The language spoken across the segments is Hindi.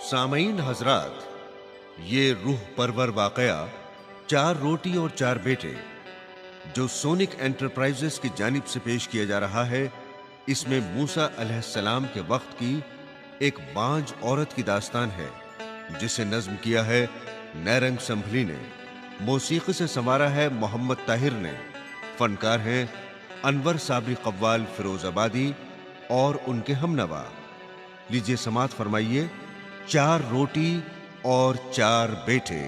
सामईन हजरात, ये रूह परवर वाकया 4 रोटी और 4 बेटे जो सोनिक एंटरप्राइजेस की जानिब से पेश किया जा रहा है, इसमें मूसा अलैहिस्सलाम के वक्त की एक बांझ औरत की दास्तान है जिसे नज्म किया है नैरंग संभली ने, मौसीकी से संवारा है मोहम्मद ताहिर ने, फनकार हैं अनवर साबरी कव्वाल फिरोजाबादी और उनके हमनवा। लीजिए समात फरमाइए 4 रोटी और 4 बेटे।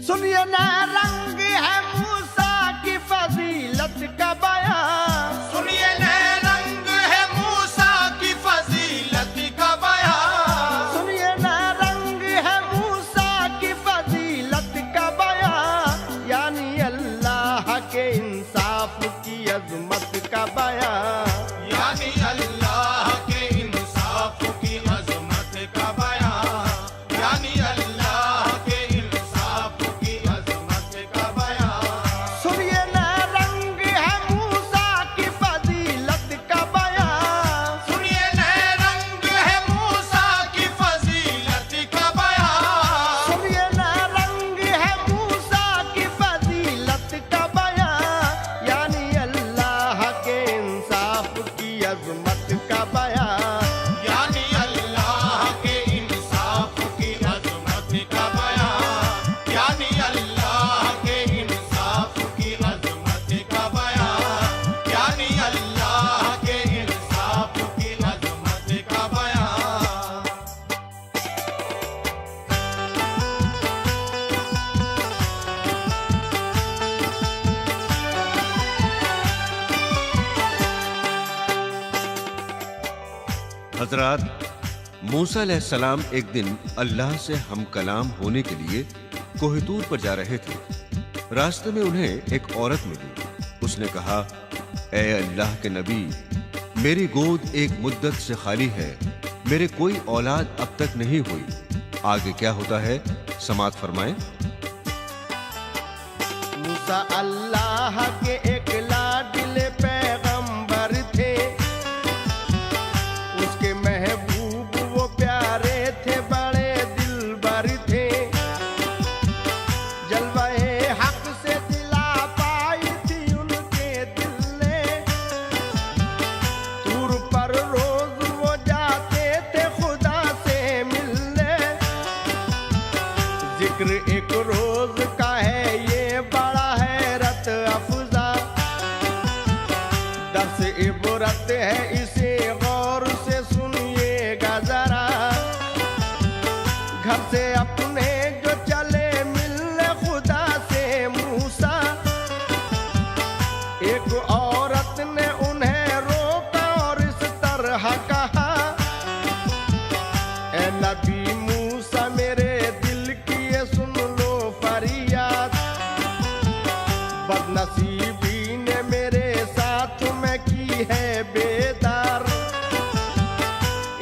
सुनिए ना, रंग है मूसा की फजीलत का बयान। सुनिए ना, रंग है मूसा की फजीलत का बयान। सुनिए ना, रंग है मूसा की फजीलत का बयान, यानी अल्लाह के इंसाफ की अजमत का बयान। यानी अल्लाह के इंसाफ की अजमत का बयान। यानी अल्लाह के इंसाफ की अजमत का बयान। सुनिए ना, रंग है मूसा की फजीलत का बयान। सुनिए ना, रंग है मूसा की फजीलत का बयान। सुनिए ना, रंग है मूसा की फजीलत का बयान, यानी अल्लाह के इंसाफ की अजमत का बयान। यानी अल्लाह के इंसाफ की अजमत का बयान। यानी अल्लाह के इंसाफ की अजमत का बयान। यानी अल्लाह के इंसाफ की अजमत का बयान। हजरात, मूसा अलैहिस्सलाम एक दिन अल्लाह से हम कलाम होने के लिए कोहितूर पर जा रहे थे। रास्ते में उन्हें एक औरत मिली। उसने कहा, ए अल्लाह के नबी, मेरी गोद एक मुद्दत से खाली है, मेरे कोई औलाद अब तक नहीं हुई। आगे क्या होता है समात फरमाएं। मूसा अल्लाह के एक लाडले पैगंबर थे, उसके महबूब वो प्यारे थे, बड़े दिलबर थे। जलवाए हक से दिला पाई थी उनके दिल ने, तूर पर रोज वो जाते थे खुदा से मिलने। जिक्र एक रोज का है ये बड़ा हैरत अफजा, दर्स इबरत है इसे गौर से सुनिएगा जरा। घर से अपने जो चले मिलने खुदा से मूसा, एक औरत ने उन्हें रोका और इस तरह कहा, ए नबी मूसा मेरे दिल की ये सुन लो फरियाद, बदनसीबी ने मेरे साथ में की है बेदार।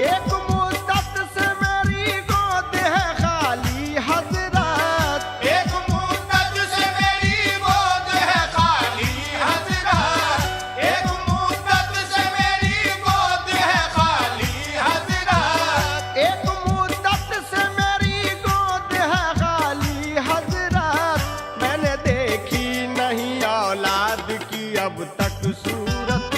एक मुद्दत से मेरी गोद है खाली हजरात। एक मुद्दत से मेरी गोद है खाली हजरात। एक मुद्दत से मेरी गोद है खाली हजरात। एक मुद्दत से मेरी गोद है खाली हजरात, मैंने देखी नहीं औलाद की अब तक सूरत।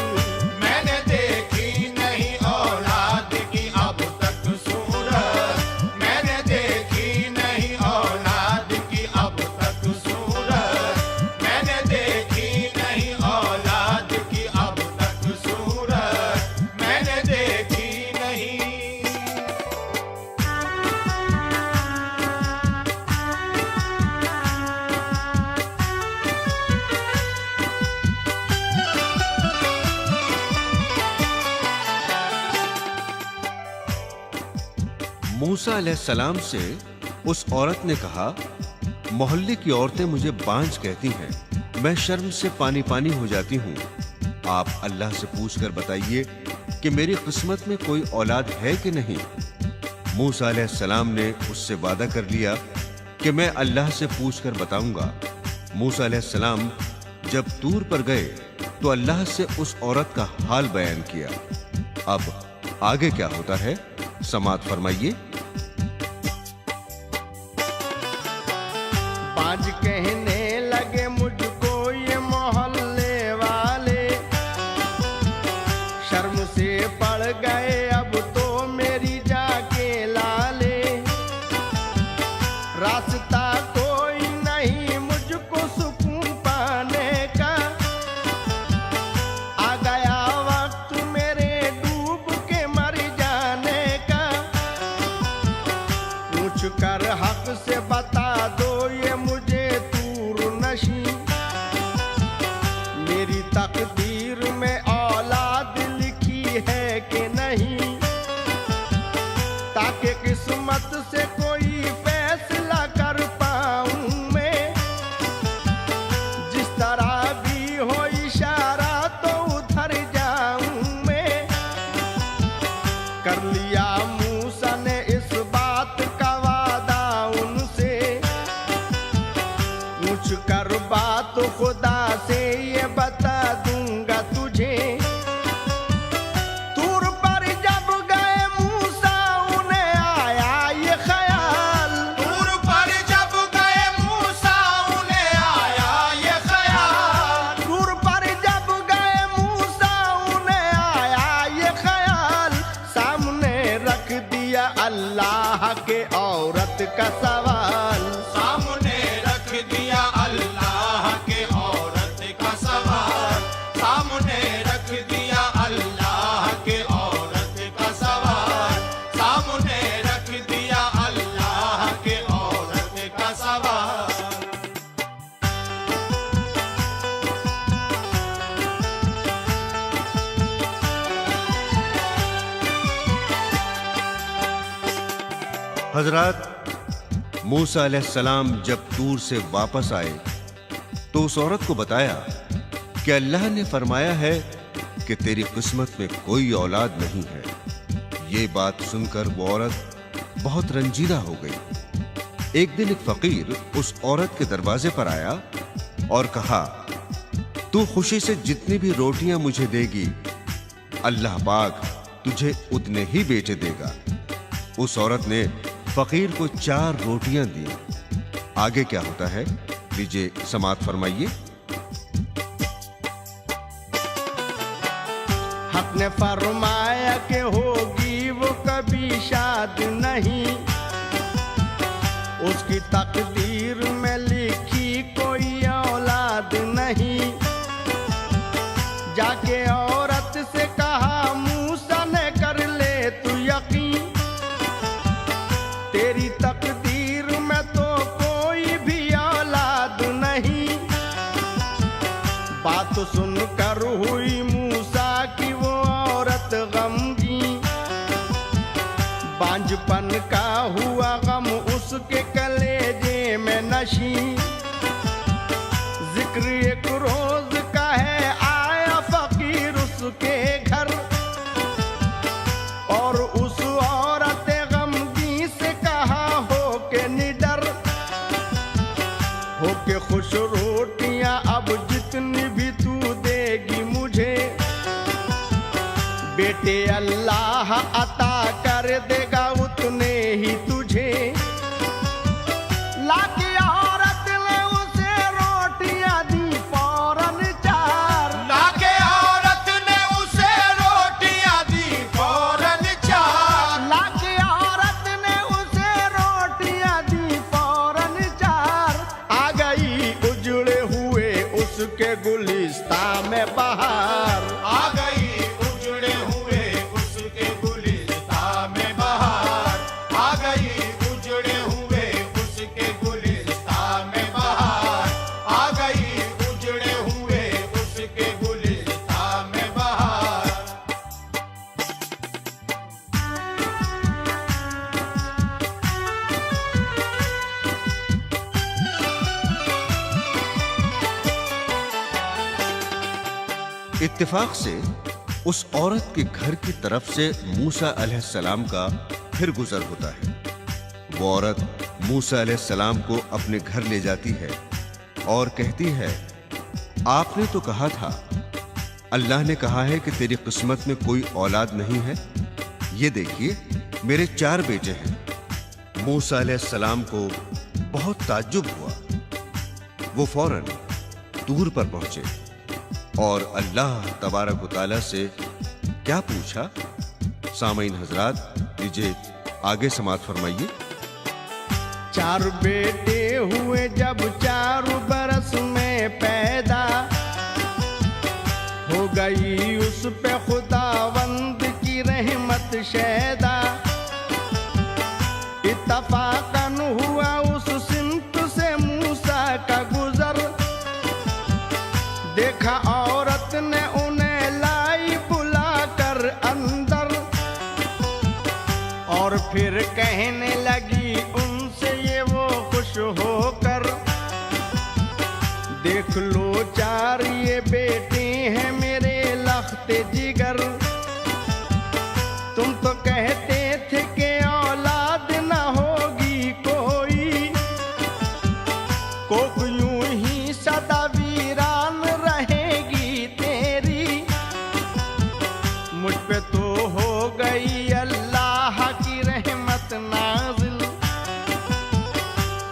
मैंने देखी नहीं औलाद की अब तक सूरत। मैंने देखी नहीं औलाद की अब तक सूरत। मैंने देखी नहीं औलाद की अब तक सूरत। मैंने देखी नहीं। मूसा अलैहिस्सलाम से उस औरत ने कहा, मोहल्ले की औरतें मुझे बांझ कहती हैं, मैं शर्म से पानी पानी हो जाती हूँ। आप अल्लाह से पूछकर बताइए कि मेरी किस्मत में कोई औलाद है कि नहीं। मूसा अलैहिस्सलाम ने उससे वादा कर लिया कि मैं अल्लाह से पूछकर बताऊंगा। मूसा अलैहिस्सलाम जब तूर पर गए तो अल्लाह से उस औरत का हाल बयान किया। अब आगे क्या होता है, समाअत फरमाइए। बाज कहने लगे मुझको ये मोहल्ले वाले, शर्म से पड़ गए अब तो मेरी जाके लाले। रास्ता कोई नहीं मुझको सुकून पाने का, आ गया वक्त मेरे डूब के मर जाने का। पूछ कर हक से बता दो ये मुझे तूर नशी, मेरी तकदीर में औलाद लिखी है कि नहीं, ताकि किस्मत से कोई फैसला कर पाऊं मैं। जिस तरह भी हो इशारा तो उधर जाऊं मैं। कर लिया मूसा ने इस बात का वादा उनसे, पूछ कर बात खुदा से ये बता दूंगा तुझे। तूर पर जब गए मूसा उन्हें आया ये ख्याल, तूर पर जब गए मूसा उन्हें आया ये ख्याल, तूर पर जब गए मूसा उन्हें आया ये ख्याल। सामने रख दिया अल्लाह के औरत का सवाल, सामने रख दिया अल्लाह के औरत का सवाल, सामने रख दिया अल्लाह के औरत का सवाल, सामने रख दिया अल्लाह के औरत का सवाल। हजरात, मूसा अलैहिस्सलाम जब तूर से वापस आए तो उस औरत को बताया कि अल्लाह ने फरमाया है कि तेरी किस्मत में कोई औलाद नहीं है। ये बात सुनकर वो औरत बहुत रंजीदा हो गई। एक दिन एक फकीर उस औरत के दरवाजे पर आया और कहा, तू खुशी से जितनी भी रोटियां मुझे देगी, अल्लाह पाक तुझे उतने ही बेटे देगा। उस औरत ने फकीर को 4 रोटियां दी। आगे क्या होता है, लीजिए समाअत फरमाइए। हक ने फरमाया कि होगी वो कभी शाद नहीं, उसकी तकदीर में लिखी कोई औलाद नहीं। जाके औरत से कहा मूसा ने कर ले तू यकीन, तेरी तकदीर में तो कोई भी औलाद नहीं। बात सुनकर हुई मूसा की वो औरत गमगीन, बांझपन का हुआ गम उसके कलेजे में नशी। जिक्र एक रोज का है आया फकीर उसके घर, और उस औरत गमगीन से कहा हो के निडर, हो के खुश रोटियां अब जितनी भी तू देगी मुझे, बेटे अल्लाह अता कर देगा उतने ही तुझे। लाकी औरत ने उसे रोटियां दी फौरन 4, लाके औरत ने उसे रोटियां दी फौरन 4, लाकी औरत ने उसे रोटियां दी फौरन 4। आ गई उजड़े हुए उसके गुलिस्ता में बहार, आ गई उजड़े हुए उसके गुलिस्ता में बहार, आ गई उजड़े हुए उसके गुलिस्ता में बहार, आ गई उजड़े हुए उसके गुलिस्ता में बहार। इत्तेफाक से उस औरत के घर की तरफ से मूसा अलैहिस्सलाम का फिर गुजर होता है। वो औरत मूसा अलैहिस्सलाम को अपने घर ले जाती है और कहती है, आपने तो कहा था, अल्लाह ने कहा है कि तेरी किस्मत में कोई औलाद नहीं है। ये देखिए, मेरे 4 बेटे हैं। मूसा अलैहिस्सलाम को बहुत ताज्जुब हुआ। वो फौरन तूर पर पहुंचे और अल्लाह तबारक व तआला से क्या पूछा, सामईन हजरात, लीजिए आगे समाअत फरमाइए। 4 बेटे हुए जब 4 बरस में पैदा, हो गई उस पे खुदावंद की रहमत शैदा। इत्तफाकन हुआ उस सिमत से मूसा का गुजर, देखा औरत ने उन्हें लाई बुलाकर अंदर, और फिर कहने लगी उनसे ये वो खुश होकर, देख लो 4 ये बेटे हैं मेरे लख्ते जिगर। तुम तो कहते थे कि औलाद न होगी कोई, कोक यूं ही सदा वीरान रहेगी तेरी। मुझ पे तो हो गई अल्लाह की रहमत नाज़िल,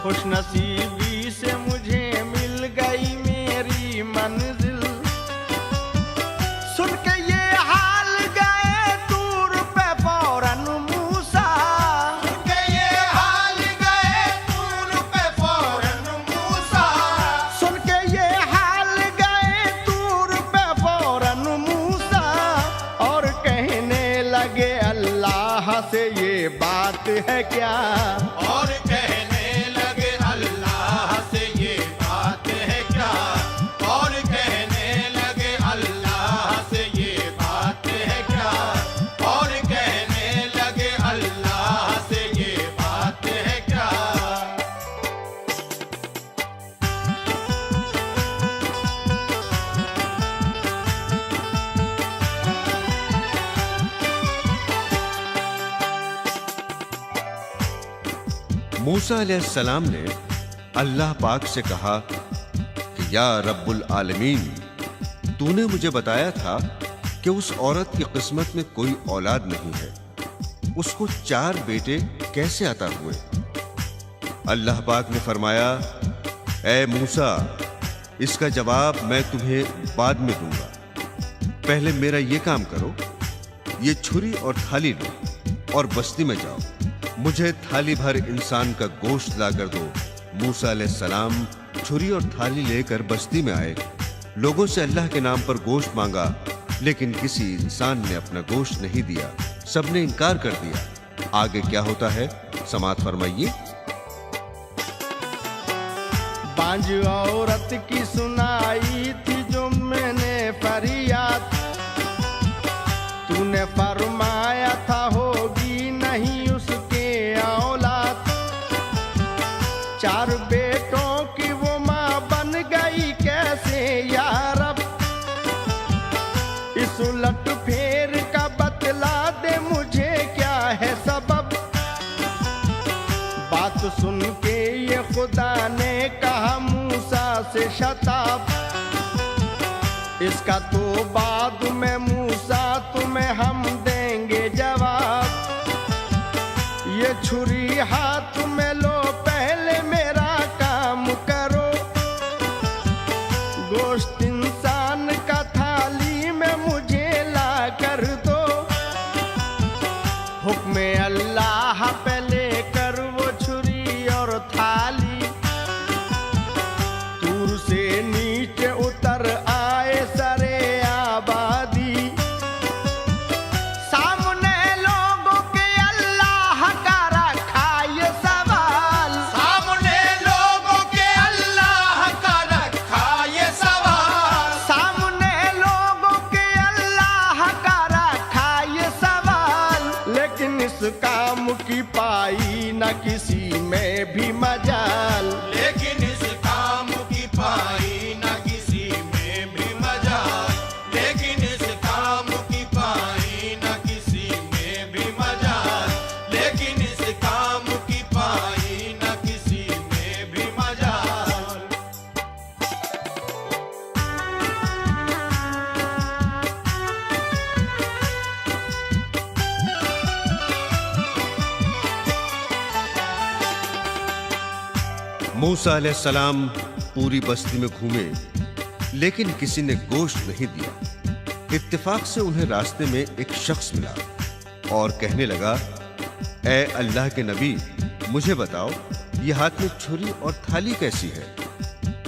खुश नसीबी से मुझे मिल गई मेरी मंजिल। सुन के ये हाल गए दूर पे फौरन मूसा, सुन के ये हाल गए दूर पे फौरन मूसा, सुन के ये हाल गए दूर पे फौरन मूसा, और कहने लगे अल्लाह से ये बात है क्या। और कहने लगे अल्लाह से ये बात है क्या, और कहने लगे अल्लाह से ये बात है क्या, और कहने लगे अल्लाह से ये बात है क्या। मूसा अलैहिस्सलाम ने अल्लाह पाक से कहा कि या रब्बुल आलमीन, तूने मुझे बताया था कि उस औरत की किस्मत में कोई औलाद नहीं है, उसको 4 बेटे कैसे अता हुए। अल्लाह पाक ने फरमाया, ए मूसा, इसका जवाब मैं तुम्हें बाद में दूंगा, पहले मेरा ये काम करो, ये छुरी और थाली लो और बस्ती में जाओ, मुझे थाली भर इंसान का गोश्त लाकर दो। मूसा अलैहिस्सलाम छुरी और थाली लेकर बस्ती में आए, लोगों से अल्लाह के नाम पर गोश्त मांगा, लेकिन किसी इंसान ने अपना गोश्त नहीं दिया, सबने इनकार कर दिया। आगे क्या होता है, समाअत फरमाइए। बांझ औरत की सुनाई थी जो मैंने फरियाद, तूने फरमाया था होगी नहीं उसके औलाद। 4 बेटों की वो माँ बन गई कैसे या रब, इस उलट फेर का बतला दे मुझे क्या है सबब। बात सुन के ये खुदा ने कहा मूसा से शताब, इसका तो बाद में मूसा तुम्हें हम देंगे जवाब। ये छुरी हाथ में लो, पहले मेरा काम करो, गोश्त इंसान का थाली में मुझे ला कर दो। हुक्म अल्लाह पे लेकर वो छुरी और थाली, दूर से नीचे उतर आए सरे आबादी। सामने लोगों के अल्लाह का रखा ये सवाल, सामने लोगों के अल्लाह का रखा ये सवाल, सामने लोगों के अल्लाह का रखा ये सवाल। लेकिन इस काम की पाई न किसी में भी मजाल, लेकिन इस काम की पाई न किसी में भी मजाल, लेकिन इस काम की पाई न किसी में भी मजाल, लेकिन इस काम की पाई न मूसा अलैहिस्सलाम पूरी बस्ती में घूमे, लेकिन किसी ने गोश्त नहीं दिया। इत्तेफाक से उन्हें रास्ते में एक शख्स मिला और कहने लगा, ए अल्लाह के नबी, मुझे बताओ ये हाथ में छुरी और थाली कैसी है?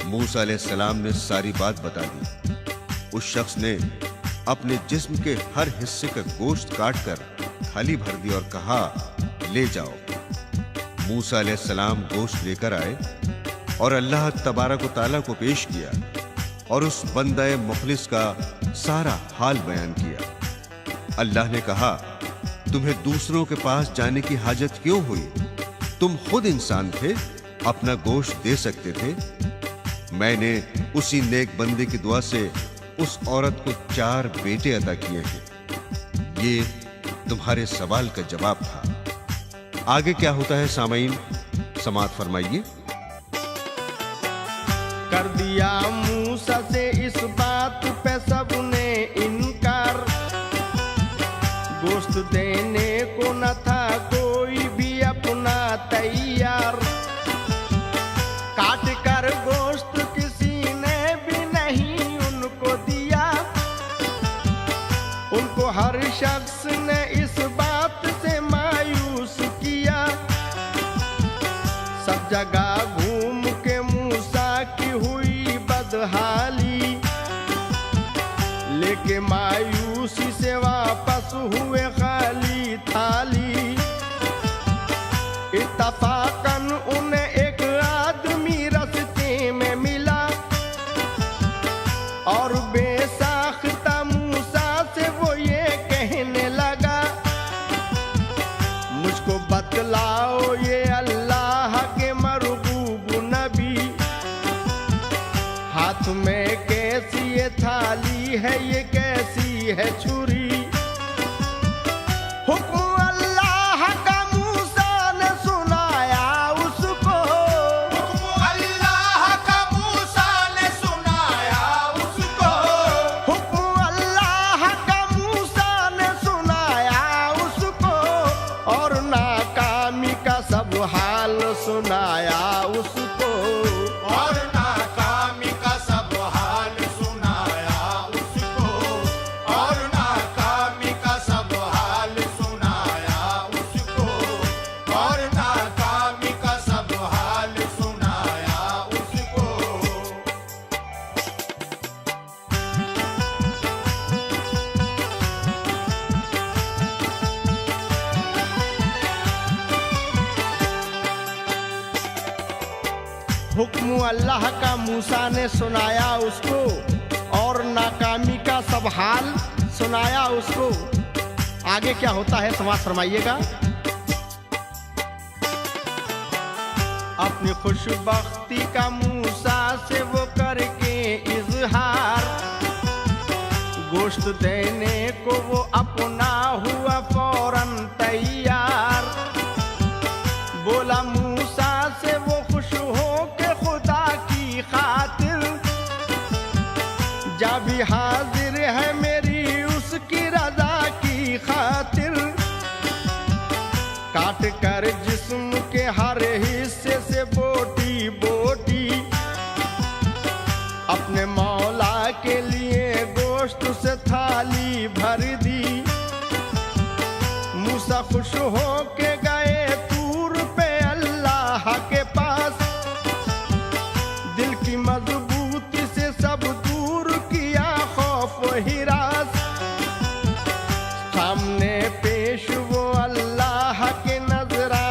मूसा अलैहिस्सलाम ने सारी बात बता दी। उस शख्स ने अपने जिस्म के हर हिस्से का गोश्त काटकर थाली भर दी और कहा, ले जाओ। मूसा अलैहिस्सलाम गोश्त लेकर आए और अल्लाह तबारक व तआला को पेश किया और उस बंदे मुखलिस का सारा हाल बयान किया। अल्लाह ने कहा, तुम्हें दूसरों के पास जाने की हाजत क्यों हुई? तुम खुद इंसान थे, अपना गोश्त दे सकते थे। मैंने उसी नेक बंदे की दुआ से उस औरत को 4 बेटे अता किए हैं। ये तुम्हारे सवाल का जवाब था। आगे क्या होता है सामईन, समाअत फरमाइए। कर दिया मूसा से इस बात पे सबने इनकार, गोश्त देने को न था कोई भी अपना तैयार। काट कर गोश्त किसी ने भी नहीं उनको दिया, उनको हर शख्स ने इस बात से मायूस किया। सब जगह घूम के मूसा की हुई बदहाली, लेके मायूसी से वापस हुए खाली थाली। इत्तफाकन उन्हें एक आदमी रास्ते में मिला और बेसाख्ता मूसा से वो ये कहने लगा, मुझको बतलाओ ये अल्लाह के मरगूब नबी, हाथ में कैसी ये थाली है, ये कैसी है छुरी? हुक्म अल्लाह का मूसा ने सुनाया उसको, हुक्म अल्लाह का मूसा ने सुनाया उसको, हुक्म अल्लाह का मूसा ने सुनाया उसको, और नाकामी का सब हाल सुनाया उसको। और नाकामी का सब हाल सुनाया उसको, और नाकामी का सब हाल सुनाया उसको, और नाकामी का सब हाल सुनाया उसको। हुक्म अल्लाह का मूसा ने सुनाया उसको और नाकामी का सब हाल सुनाया उसको। आगे क्या होता है समाअत फरमाइएगा। अपनी खुशबख्ती का मूसा से वो करके इजहार, गोश्त देने को वो अपना हुआ फौरन तैयार। बोला मूसा से वो खुश हो के खुदा की खातिर, जा भी हाजिर है मेरी उसकी रजा की खातिर। काट कर जिस्म के हर हिस्से से बोटी बोटी, अपने मौला के लिए गोश्त से थाली भर दी। मूसा खुश हो के गए तूर पे अल्लाह के पास, दिल की मजबूती से सब दूर किया खौफ हिरास। सामने पेश वो अल्लाह के नजरा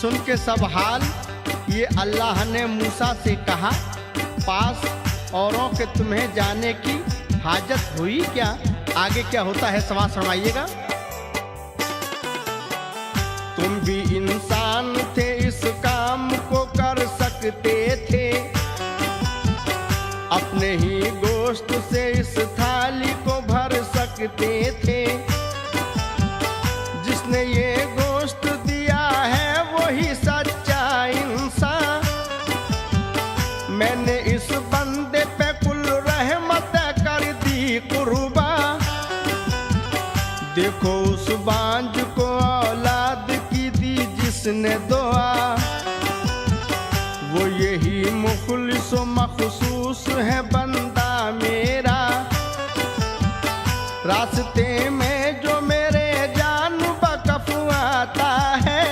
सुन के सब हाल ये अल्लाह ने मूसा से कहा, पास औरों के तुम्हें जाने की हाजत हुई क्या? आगे क्या होता है समाज फरमाइएगा। तुम भी इंसान थे, इस काम को कर सकते थे, अपने ही गोश्त से इस थाली को भर सकते थे। जिसने ये गोश्त दिया है वही सच्चा इंसान। मैंने इस बंदे पे कुल रहमत कर दी कुर्बा। देखो उस बांझ को औलाद की दी जिसने दुआ। वो यही मुखलिस व मखसूस है बंदा मेरा। रास्ते में जो मेरे जान बकफ आता है,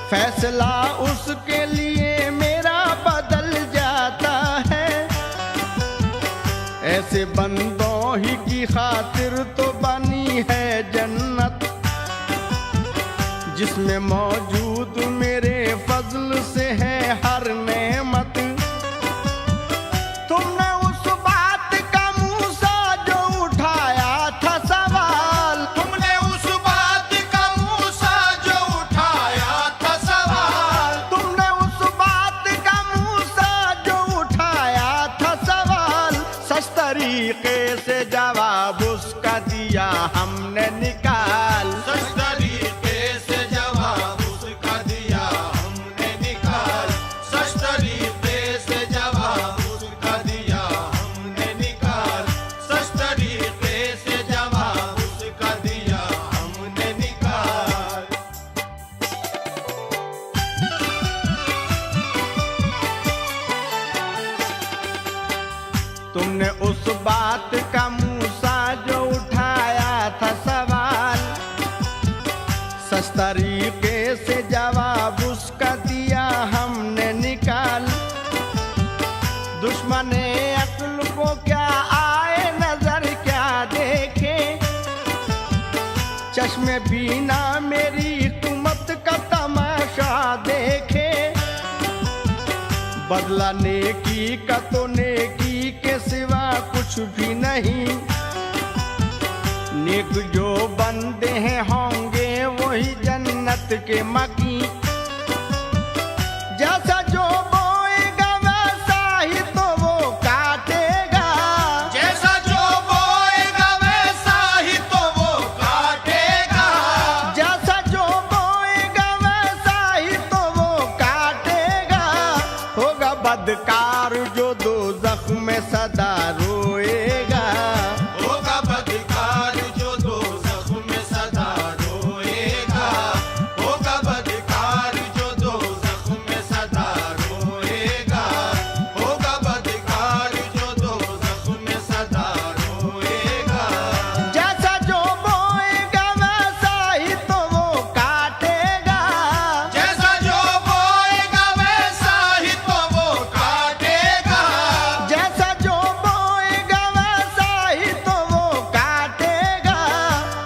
फैसला उसके लिए मेरा बदल जाता है। ऐसे बंदों ही की खातिर तो बनी है जन्नत, जिसमें मौजूद मेरे फजल से है हर नेमत। तुमने उस बात का मूसा जो उठाया था सवाल, तुमने उस बात का मूसा जो उठाया था सवाल, तुमने उस बात का मूसा जो उठाया था सवाल, सच तरीके से जवाब उसका दिया हमने निकाल। सच तरीके से जवाब उसका दिया हमने निकाल। सच तरीके से जवाब उसका दिया हमने निकाल। सच तरीके से जवाब उसका दिया हमने निकाल। तुमने उस बात का मूसा जो उठाया था सवाल, सच तरीके से जवाब उसका दिया हमने निकाल। दुश्मने अक्ल को क्या आए नजर क्या देखे, चश्मे बीना मेरी हिकमत का तमाशा देखे। बदला नेकी का तो नेकी के सिवा कुछ भी नहीं। नेक जो बंदे हैं होंगे वही जन्नत के मकी। जैसा जो बोएगा वैसा ही तो वो काटेगा। जैसा जो बोएगा वैसा ही तो वो काटेगा। जैसा जो बोएगा वैसा ही तो वो काटेगा। होगा बदकार जो दोज़ख में सदा रोएगा। होगा बदकार जो दोज़ख में सदा रोएगा। होगा बदकार जो दोज़ख में सदा रोएगा। होगा बदकार जो दोज़ख में सदा रोएगा। जैसा जो बोएगा वैसा ही तो वो काटेगा। जैसा जो बोएगा वैसा ही तो वो काटेगा। जैसा जो बोएगा वैसा ही तो वो काटेगा।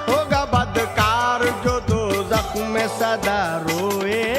होगा बदकार जो दोज़ख में सदा रोएगा।